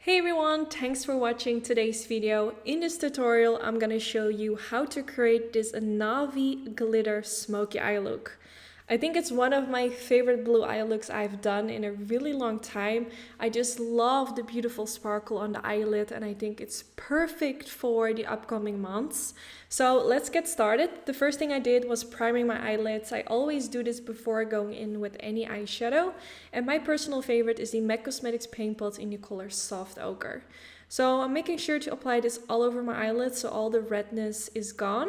Hey everyone, thanks for watching today's video. In this tutorial, I'm gonna show you how to create this navy glitter smoky eye look. I think it's one of my favorite blue eye looks I've done in a really long time. I just love the beautiful sparkle on the eyelid and I think it's perfect for the upcoming months. So let's get started. The first thing I did was priming my eyelids. I always do this before going in with any eyeshadow. And my personal favorite is the MAC Cosmetics Paint Pot in the color Soft Ochre. So I'm making sure to apply this all over my eyelids so all the redness is gone.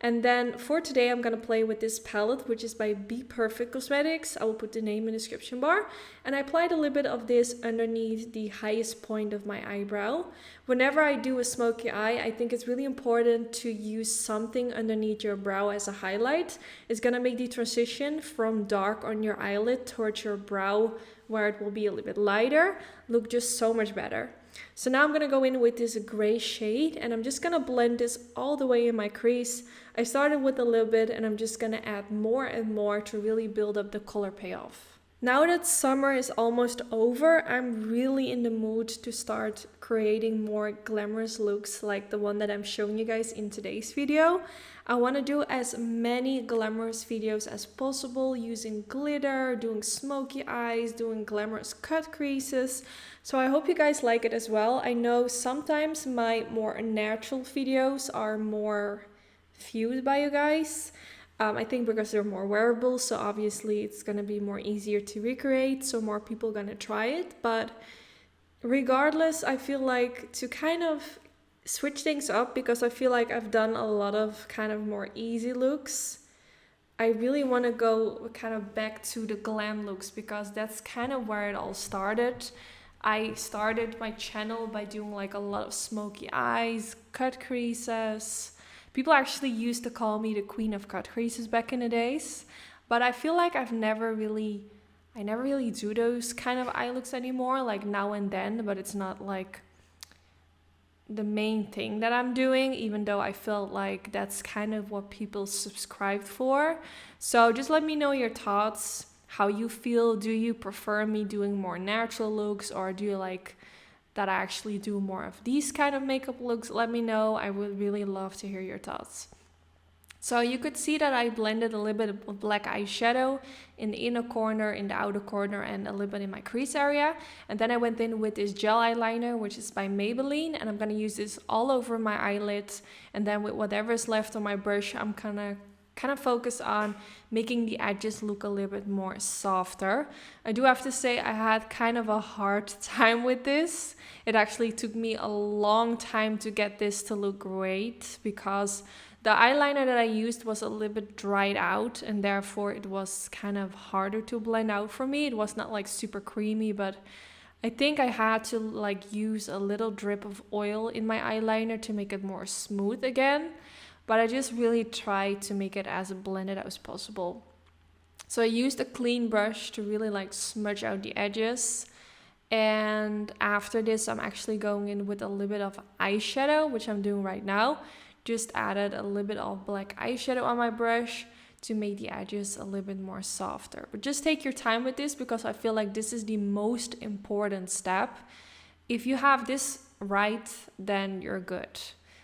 And then for today, I'm going to play with this palette, which is by BPERFECT Cosmetics. I will put the name in the description bar. And I applied a little bit of this underneath the highest point of my eyebrow. Whenever I do a smoky eye, I think it's really important to use something underneath your brow as a highlight. It's going to make the transition from dark on your eyelid towards your brow, where it will be a little bit lighter, look just so much better. So now I'm going to go in with this gray shade and I'm just going to blend this all the way in my crease. I started with a little bit and I'm just going to add more and more to really build up the color payoff. Now that summer is almost over, I'm really in the mood to start creating more glamorous looks like the one that I'm showing you guys in today's video. I want to do as many glamorous videos as possible using glitter, doing smoky eyes, doing glamorous cut creases. So I hope you guys like it as well. I know sometimes my more natural videos are more viewed by you guys. I think because they're more wearable, so obviously it's going to be more easier to recreate, so more people are going to try it. But regardless, I feel like to kind of switch things up, because I feel like I've done a lot of kind of more easy looks. I really want to go kind of back to the glam looks because that's kind of where it all started. I started my channel by doing like a lot of smoky eyes, cut creases. People actually used to call me the queen of cut creases back in the days, but I feel like I never really do those kind of eye looks anymore, like now and then, but it's not like the main thing that I'm doing, even though I felt like that's kind of what people subscribed for. So just let me know your thoughts, how you feel. Do you prefer me doing more natural looks, or do you like that I actually do more of these kind of makeup looks? Let me know. I would really love to hear your thoughts. So you could see that I blended a little bit of black eyeshadow in the inner corner, in the outer corner, and a little bit in my crease area. And then I went in with this gel eyeliner, which is by Maybelline, and I'm going to use this all over my eyelids. And then with whatever is left on my brush, I'm gonna kind of focus on making the edges look a little bit more softer. I do have to say I had kind of a hard time with this. It actually took me a long time to get this to look great because the eyeliner that I used was a little bit dried out and therefore it was kind of harder to blend out for me. It was not like super creamy, but I think I had to like use a little drip of oil in my eyeliner to make it more smooth again. But I just really tried to make it as blended as possible. So I used a clean brush to really like smudge out the edges. And after this, I'm actually going in with a little bit of eyeshadow, which I'm doing right now. Just added a little bit of black eyeshadow on my brush to make the edges a little bit more softer. But just take your time with this because I feel like this is the most important step. If you have this right, then you're good.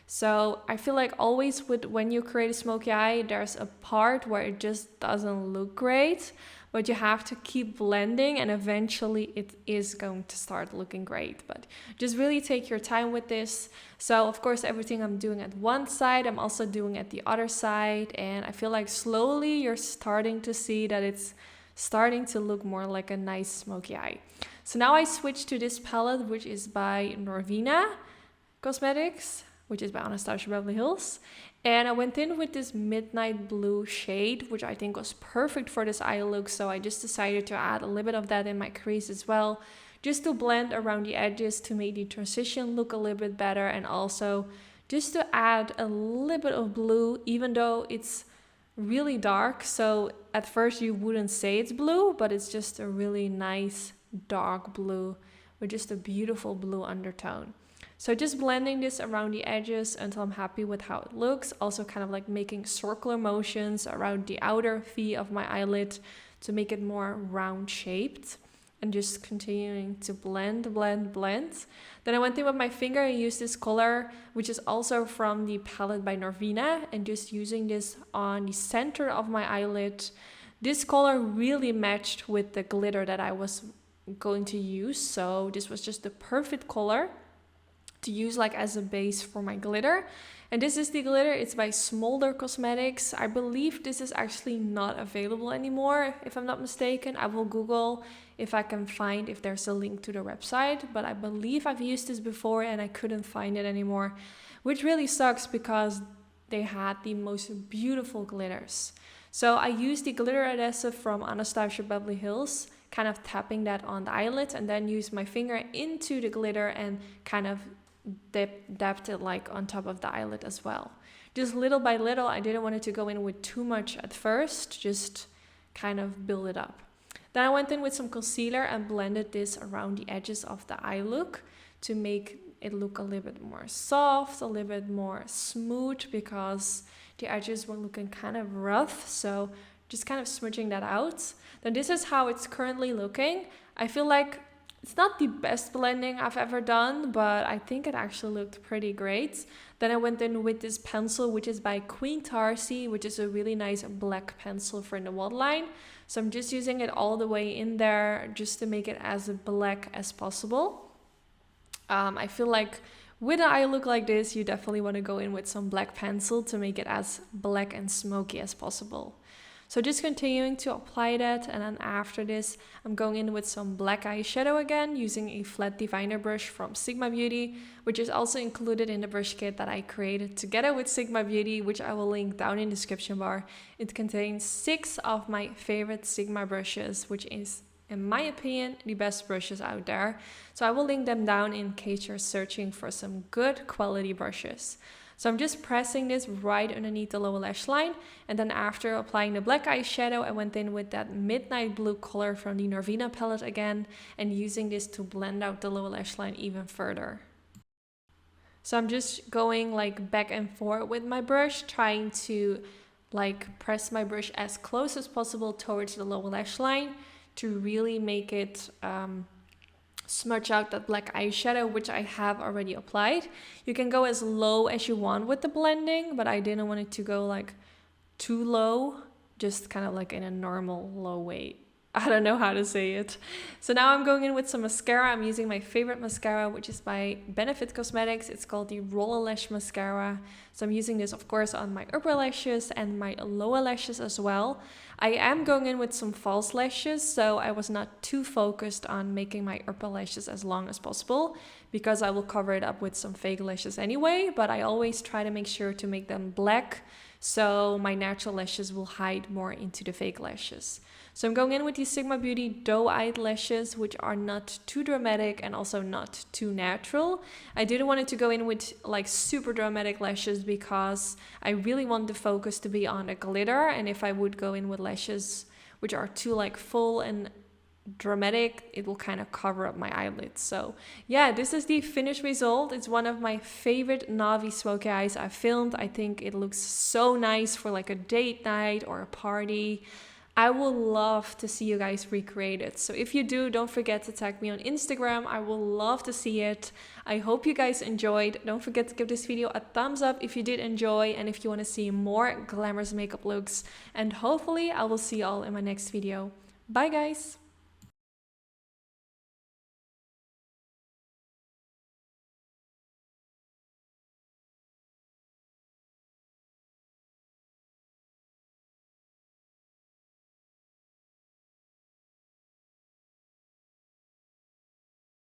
So I feel like always when you create a smoky eye, there's a part where it just doesn't look great, but you have to keep blending and eventually it is going to start looking great. But just really take your time with this. So of course, everything I'm doing at one side, I'm also doing at the other side. And I feel like slowly you're starting to see that it's starting to look more like a nice smoky eye. So now I switched to this palette, which is by Norvina Cosmetics, which is by Anastasia Beverly Hills. And I went in with this midnight blue shade, which I think was perfect for this eye look. So I just decided to add a little bit of that in my crease as well, just to blend around the edges to make the transition look a little bit better. And also just to add a little bit of blue, even though it's really dark. So at first you wouldn't say it's blue, but it's just a really nice dark blue with just a beautiful blue undertone. So just blending this around the edges until I'm happy with how it looks. Also kind of like making circular motions around the outer V of my eyelid to make it more round shaped. and just continuing to blend, blend, blend. Then I went in with my finger and used this color, which is also from the palette by Norvina, and just using this on the center of my eyelid. This color really matched with the glitter that I was going to use, so this was just the perfect color to use like as a base for my glitter. And this is the glitter. It's by Smolder Cosmetics. I believe this is actually not available anymore, if I'm not mistaken. I will Google if I can find if there's a link to the website, but I believe I've used this before and I couldn't find it anymore, which really sucks because they had the most beautiful glitters. So I used the glitter adhesive from Anastasia Beverly Hills, kind of tapping that on the eyelid, and then used my finger into the glitter and kind of dabbed it like on top of the eyelid as well. Just little by little. I didn't want it to go in with too much at first, just kind of build it up. Then I went in with some concealer and blended this around the edges of the eye look to make it look a little bit more soft, a little bit more smooth, because the edges were looking kind of rough. So just kind of smudging that out. Then this is how it's currently looking. I feel like it's not the best blending I've ever done, but I think it actually looked pretty great. Then I went in with this pencil, which is by Queen Tarzi, which is a really nice black pencil for in the waterline. So I'm just using it all the way in there just to make it as black as possible. I feel like with an eye look like this, you definitely want to go in with some black pencil to make it as black and smoky as possible. So just continuing to apply that, and then after this, I'm going in with some black eyeshadow again, using a flat diviner brush from Sigma Beauty, which is also included in the brush kit that I created together with Sigma Beauty, which I will link down in the description bar. It contains 6 of my favorite Sigma brushes, which is, in my opinion, the best brushes out there. So I will link them down in case you're searching for some good quality brushes. So I'm just pressing this right underneath the lower lash line, and then after applying the black eyeshadow, I went in with that midnight blue color from the Norvina palette again, and using this to blend out the lower lash line even further. So I'm just going like back and forth with my brush, trying to like press my brush as close as possible towards the lower lash line to really make it smudge out that black eyeshadow, which I have already applied. You can go as low as you want with the blending, but I didn't want it to go like too low, just kind of like in a normal low way. I don't know how to say it. So now I'm going in with some mascara. I'm using my favorite mascara, which is by Benefit Cosmetics. It's called the Roller Lash Mascara. So I'm using this, of course, on my upper lashes and my lower lashes as well. I am going in with some false lashes, so I was not too focused on making my upper lashes as long as possible, because I will cover it up with some fake lashes anyway, but I always try to make sure to make them black, so my natural lashes will hide more into the fake lashes. So I'm going in with these Sigma Beauty doe-eyed lashes, which are not too dramatic and also not too natural. I didn't want it to go in with like super dramatic lashes because I really want the focus to be on the glitter, and if I would go in with lashes which are too like full and dramatic, it will kind of cover up my eyelids. So yeah, this is the finished result. It's one of my favorite Navi smoky eyes I've filmed. I think it looks so nice for like a date night or a party. I would love to see you guys recreate it. So if you do, don't forget to tag me on Instagram. I will love to see it. I hope you guys enjoyed. Don't forget to give this video a thumbs up if you did enjoy and if you want to see more glamorous makeup looks. And hopefully I will see you all in my next video. Bye guys!